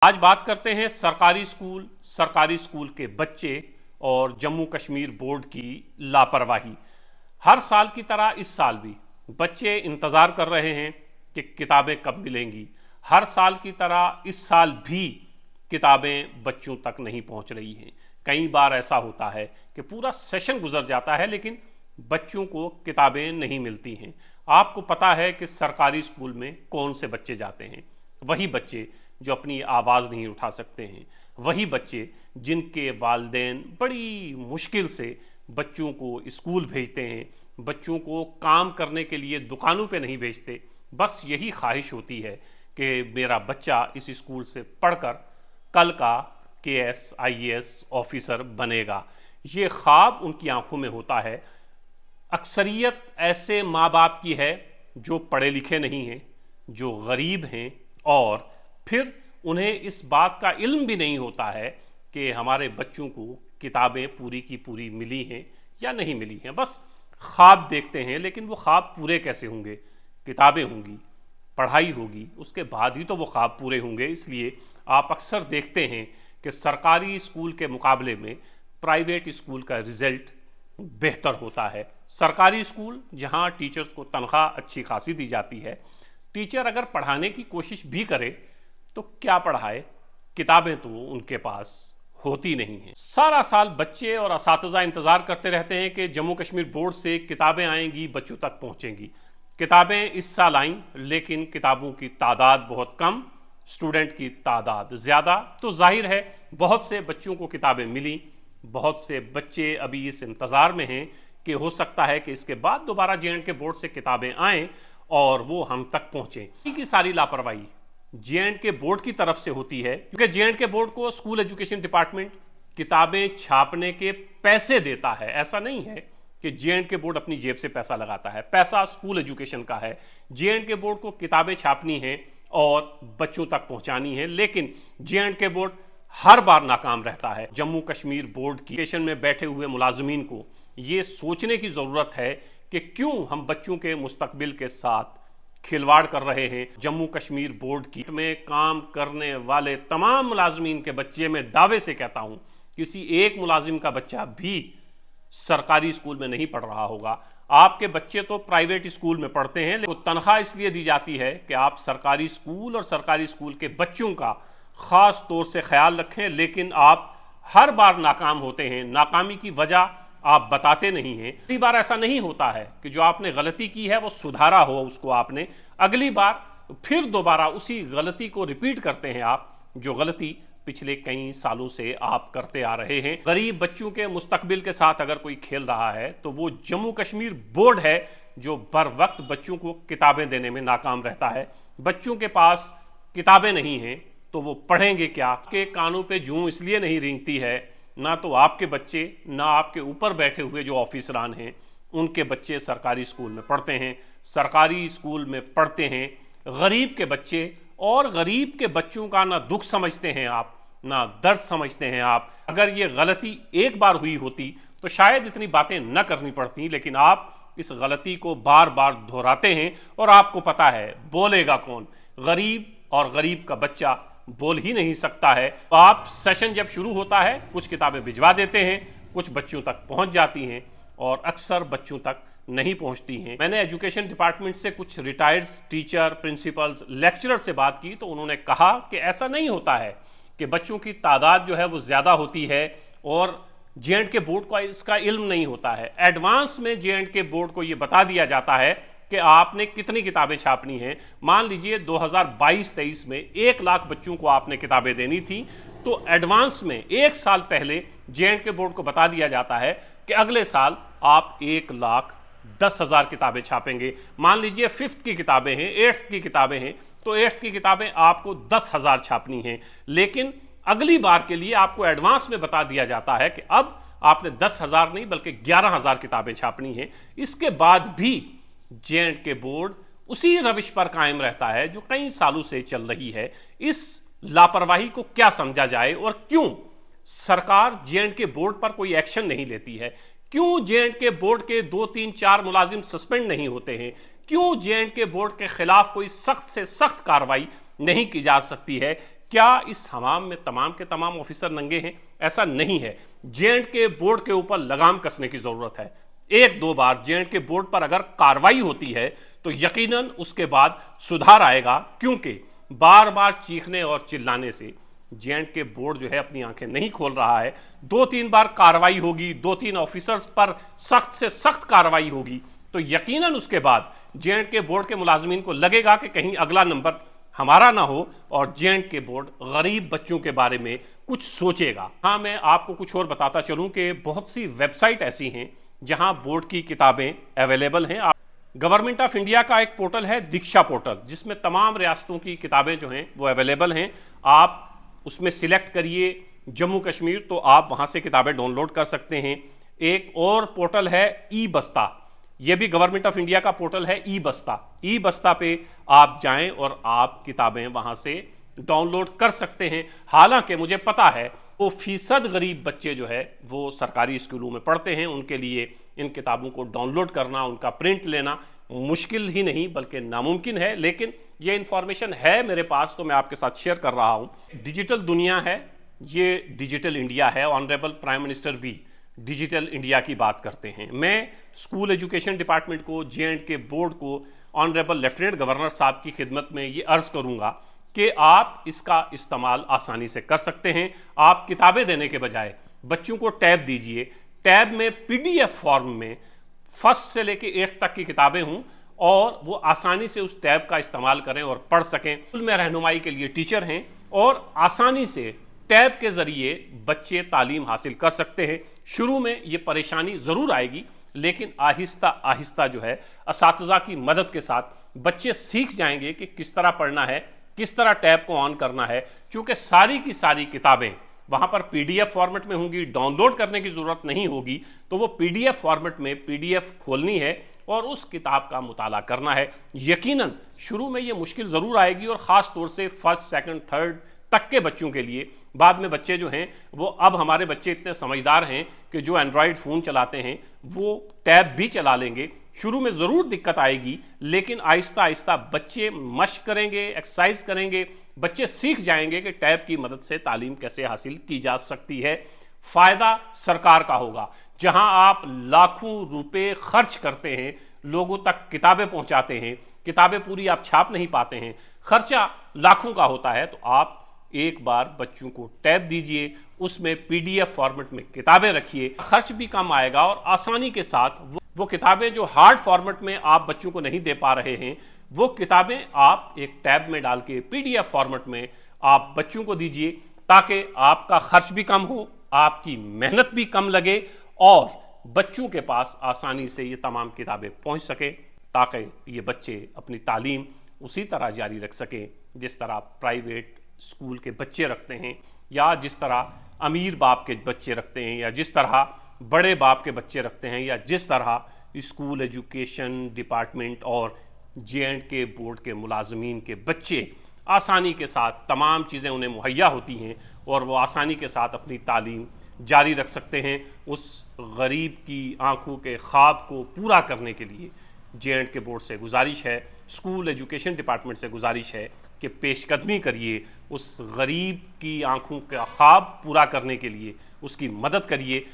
आज बात करते हैं सरकारी स्कूल के बच्चे और जम्मू कश्मीर बोर्ड की लापरवाही। हर साल की तरह इस साल भी बच्चे इंतज़ार कर रहे हैं कि किताबें कब मिलेंगी। हर साल की तरह इस साल भी किताबें बच्चों तक नहीं पहुंच रही हैं। कई बार ऐसा होता है कि पूरा सेशन गुजर जाता है लेकिन बच्चों को किताबें नहीं मिलती हैं। आपको पता है कि सरकारी स्कूल में कौन से बच्चे जाते हैं? वही बच्चे जो अपनी आवाज़ नहीं उठा सकते हैं, वही बच्चे जिनके वालिदैन बड़ी मुश्किल से बच्चों को स्कूल भेजते हैं, बच्चों को काम करने के लिए दुकानों पे नहीं भेजते। बस यही ख्वाहिश होती है कि मेरा बच्चा इस स्कूल से पढ़कर कल का KS IAS ऑफिसर बनेगा। ये ख्वाब उनकी आंखों में होता है। अक्सरियत ऐसे माँ बाप की है जो पढ़े लिखे नहीं हैं, जो गरीब हैं और फिर उन्हें इस बात का इल्म भी नहीं होता है कि हमारे बच्चों को किताबें पूरी की पूरी मिली हैं या नहीं मिली हैं। बस ख्वाब देखते हैं, लेकिन वो ख्वाब पूरे कैसे होंगे? किताबें होंगी, पढ़ाई होगी, उसके बाद ही तो वो ख्वाब पूरे होंगे। इसलिए आप अक्सर देखते हैं कि सरकारी स्कूल के मुकाबले में प्राइवेट स्कूल का रिजल्ट बेहतर होता है। सरकारी स्कूल जहाँ टीचर्स को तनख्वाह अच्छी खासी दी जाती है, टीचर अगर पढ़ाने की कोशिश भी करे तो क्या पढ़ाए? किताबें तो उनके पास होती नहीं हैं। सारा साल बच्चे और असातिज़ा इंतज़ार करते रहते हैं कि जम्मू कश्मीर बोर्ड से किताबें आएंगी, बच्चों तक पहुंचेंगी। किताबें इस साल आईं, लेकिन किताबों की तादाद बहुत कम, स्टूडेंट की तादाद ज़्यादा। तो जाहिर है बहुत से बच्चों को किताबें मिली, बहुत से बच्चे अभी इस इंतज़ार में हैं कि हो सकता है कि इसके बाद दोबारा JNK बोर्ड से किताबें आएँ और वो हम तक पहुँचें। इनकी सारी लापरवाही JNK बोर्ड की तरफ से होती है, क्योंकि JNK बोर्ड को स्कूल एजुकेशन डिपार्टमेंट किताबें छापने के पैसे देता है। ऐसा नहीं है कि JNK बोर्ड अपनी जेब से पैसा लगाता है, पैसा स्कूल एजुकेशन का है। JNK बोर्ड को किताबें छापनी है और बच्चों तक पहुंचानी है, लेकिन JNK बोर्ड हर बार नाकाम रहता है। जम्मू कश्मीर बोर्ड की एजुकेशन में बैठे हुए मुलाजमीन को ये सोचने की ज़रूरत है कि क्यों हम बच्चों के मुस्तकबिल के साथ खिलवाड़ कर रहे हैं। जम्मू कश्मीर बोर्ड की में काम करने वाले तमाम मुलाजमीन के बच्चे में दावे से कहता हूं, किसी एक मुलाजिम का बच्चा भी सरकारी स्कूल में नहीं पढ़ रहा होगा। आपके बच्चे तो प्राइवेट स्कूल में पढ़ते हैं, लेकिन तनख्वाह इसलिए दी जाती है कि आप सरकारी स्कूल और सरकारी स्कूल के बच्चों का खास तौर से ख्याल रखें, लेकिन आप हर बार नाकाम होते हैं। नाकामी की वजह आप बताते नहीं हैं। कई बार ऐसा नहीं होता है कि जो आपने गलती की है वो सुधारा हो, उसको आपने अगली बार फिर दोबारा उसी गलती को रिपीट करते हैं आप, जो गलती पिछले कई सालों से आप करते आ रहे हैं। गरीब बच्चों के मुस्तकबिल के साथ अगर कोई खेल रहा है तो वो जम्मू कश्मीर बोर्ड है, जो बर वक्त बच्चों को किताबें देने में नाकाम रहता है। बच्चों के पास किताबें नहीं हैं तो वो पढ़ेंगे क्या? के कानों पे जूं इसलिए नहीं रेंगती है, ना तो आपके बच्चे, ना आपके ऊपर बैठे हुए जो ऑफिसरान हैं उनके बच्चे सरकारी स्कूल में पढ़ते हैं। सरकारी स्कूल में पढ़ते हैं गरीब के बच्चे, और गरीब के बच्चों का ना दुख समझते हैं आप, ना दर्द समझते हैं आप। अगर ये गलती एक बार हुई होती तो शायद इतनी बातें न करनी पड़ती, लेकिन आप इस गलती को बार बार दोहराते हैं और आपको पता है बोलेगा कौन? गरीब, और गरीब का बच्चा बोल ही नहीं सकता है। तो आप सेशन जब शुरू होता है कुछ किताबें भिजवा देते हैं, कुछ बच्चों तक पहुंच जाती हैं और अक्सर बच्चों तक नहीं पहुंचती हैं। मैंने एजुकेशन डिपार्टमेंट से कुछ रिटायर्ड टीचर, प्रिंसिपल्स, लेक्चरर से बात की तो उन्होंने कहा कि ऐसा नहीं होता है कि बच्चों की तादाद जो है वो ज़्यादा होती है और JNK बोर्ड को इसका इल्म नहीं होता है। एडवांस में JNK बोर्ड को ये बता दिया जाता है कि आपने कितनी किताबें छापनी हैं। मान लीजिए 2022-23 में 1 लाख बच्चों को आपने किताबें देनी थी, तो एडवांस में 1 साल पहले JNK बोर्ड को बता दिया जाता है कि अगले साल आप 1,10,000 किताबें छापेंगे। मान लीजिए 5th की किताबें हैं, 8th की किताबें हैं, तो 8th की किताबें आपको 10,000 छापनी हैं। लेकिन अगली बार के लिए आपको एडवांस में बता दिया जाता है कि अब आपने 10,000 नहीं बल्कि 11,000 किताबें छापनी हैं। इसके बाद भी JNK बोर्ड उसी रविश पर कायम रहता है जो कई सालों से चल रही है। इस लापरवाही को क्या समझा जाए और क्यों सरकार JNK बोर्ड पर कोई एक्शन नहीं लेती है? क्यों JNK बोर्ड के 2, 3, 4 मुलाजिम सस्पेंड नहीं होते हैं? क्यों JNK बोर्ड के खिलाफ कोई सख्त से सख्त कार्रवाई नहीं की जा सकती है? क्या इस हमाम में तमाम के तमाम ऑफिसर नंगे हैं? ऐसा नहीं है। J&K बोर्ड के ऊपर लगाम कसने की जरूरत है। एक दो बार J&K बोर्ड पर अगर कार्रवाई होती है तो यकीनन उसके बाद सुधार आएगा, क्योंकि बार बार चीखने और चिल्लाने से J&K बोर्ड जो है अपनी आंखें नहीं खोल रहा है। 2-3 बार कार्रवाई होगी, 2-3 ऑफिसर्स पर सख्त से सख्त कार्रवाई होगी तो यकीनन उसके बाद J&K बोर्ड के मुलाजमीन को लगेगा कि कहीं अगला नंबर हमारा ना हो और J&K बोर्ड गरीब बच्चों के बारे में कुछ सोचेगा। हाँ, मैं आपको कुछ और बताता चलूं कि बहुत सी वेबसाइट ऐसी हैं जहां बोर्ड की किताबें अवेलेबल हैं। गवर्नमेंट ऑफ इंडिया का एक पोर्टल है दीक्षा पोर्टल, जिसमें तमाम रियासतों की किताबें जो हैं वो अवेलेबल हैं। आप उसमें सिलेक्ट करिए जम्मू कश्मीर तो आप वहां से किताबें डाउनलोड कर सकते हैं। एक और पोर्टल है ई बस्ता, यह भी गवर्नमेंट ऑफ इंडिया का पोर्टल है ई बस्ता। ई बस्ता पे आप जाएं और आप किताबें वहां से डाउनलोड कर सकते हैं। हालांकि मुझे पता है वो फीसद गरीब बच्चे जो है वो सरकारी स्कूलों में पढ़ते हैं, उनके लिए इन किताबों को डाउनलोड करना, उनका प्रिंट लेना मुश्किल ही नहीं बल्कि नामुमकिन है। लेकिन ये इंफॉर्मेशन है मेरे पास तो मैं आपके साथ शेयर कर रहा हूं। डिजिटल दुनिया है, ये डिजिटल इंडिया है। ऑनरेबल प्राइम मिनिस्टर भी डिजिटल इंडिया की बात करते हैं। मैं स्कूल एजुकेशन डिपार्टमेंट को, J&K बोर्ड को, ऑनरेबल लेफ्टिनेंट गवर्नर साहब की खिदमत में ये अर्ज करूंगा कि आप इसका इस्तेमाल आसानी से कर सकते हैं। आप किताबें देने के बजाय बच्चों को टैब दीजिए। टैब में PDF फॉर्म में फर्स्ट से लेके 8 तक की किताबें हों और वो आसानी से उस टैब का इस्तेमाल करें और पढ़ सकें। स्कूल में रहनुमाई के लिए टीचर हैं और आसानी से टैब के जरिए बच्चे तालीम हासिल कर सकते हैं। शुरू में ये परेशानी जरूर आएगी, लेकिन आहिस्ता आहिस्ता जो है असातिज़ा की मदद के साथ बच्चे सीख जाएंगे कि किस तरह पढ़ना है, किस तरह टैब को ऑन करना है। चूंकि सारी की सारी किताबें वहां पर PDF फॉर्मेट में होंगी, डाउनलोड करने की जरूरत नहीं होगी, तो वो PDF फॉर्मेट में PDF खोलनी है और उस किताब का मुताला करना है। यकीनन शुरू में ये मुश्किल जरूर आएगी और खास तौर से फर्स्ट, सेकंड, थर्ड तक के बच्चों के लिए। बाद में बच्चे जो हैं वो, अब हमारे बच्चे इतने समझदार हैं कि जो एंड्रॉयड फ़ोन चलाते हैं वो टैब भी चला लेंगे। शुरू में ज़रूर दिक्कत आएगी, लेकिन आहिस्ता आहिस्ता बच्चे मश्क करेंगे, एक्सरसाइज करेंगे, बच्चे सीख जाएंगे कि टैब की मदद से तालीम कैसे हासिल की जा सकती है। फ़ायदा सरकार का होगा। जहां आप लाखों रुपए खर्च करते हैं, लोगों तक किताबें पहुंचाते हैं, किताबें पूरी आप छाप नहीं पाते हैं, खर्चा लाखों का होता है, तो आप एक बार बच्चों को टैब दीजिए, उसमें PDF फॉर्मेट में किताबें रखिए, खर्च भी कम आएगा और आसानी के साथ वो किताबें जो हार्ड फॉर्मेट में आप बच्चों को नहीं दे पा रहे हैं, वो किताबें आप एक टैब में डाल के PDF फॉर्मेट में आप बच्चों को दीजिए, ताकि आपका खर्च भी कम हो, आपकी मेहनत भी कम लगे और बच्चों के पास आसानी से ये तमाम किताबें पहुंच सके, ताकि ये बच्चे अपनी तालीम उसी तरह जारी रख सकें जिस तरह प्राइवेट स्कूल के बच्चे रखते हैं, या जिस तरह अमीर बाप के बच्चे रखते हैं, या जिस तरह बड़े बाप के बच्चे रखते हैं, या जिस तरह स्कूल एजुकेशन डिपार्टमेंट और J&K बोर्ड के मुलाजमीन के बच्चे आसानी के साथ तमाम चीज़ें उन्हें मुहैया होती हैं और वो आसानी के साथ अपनी तालीम जारी रख सकते हैं। उस गरीब की आंखों के ख्वाब को पूरा करने के लिए J&K बोर्ड से गुजारिश है, स्कूल एजुकेशन डिपार्टमेंट से गुजारिश है कि पेशकदमी करिए, उस गरीब की आंखों का ख्वाब पूरा करने के लिए उसकी मदद करिए।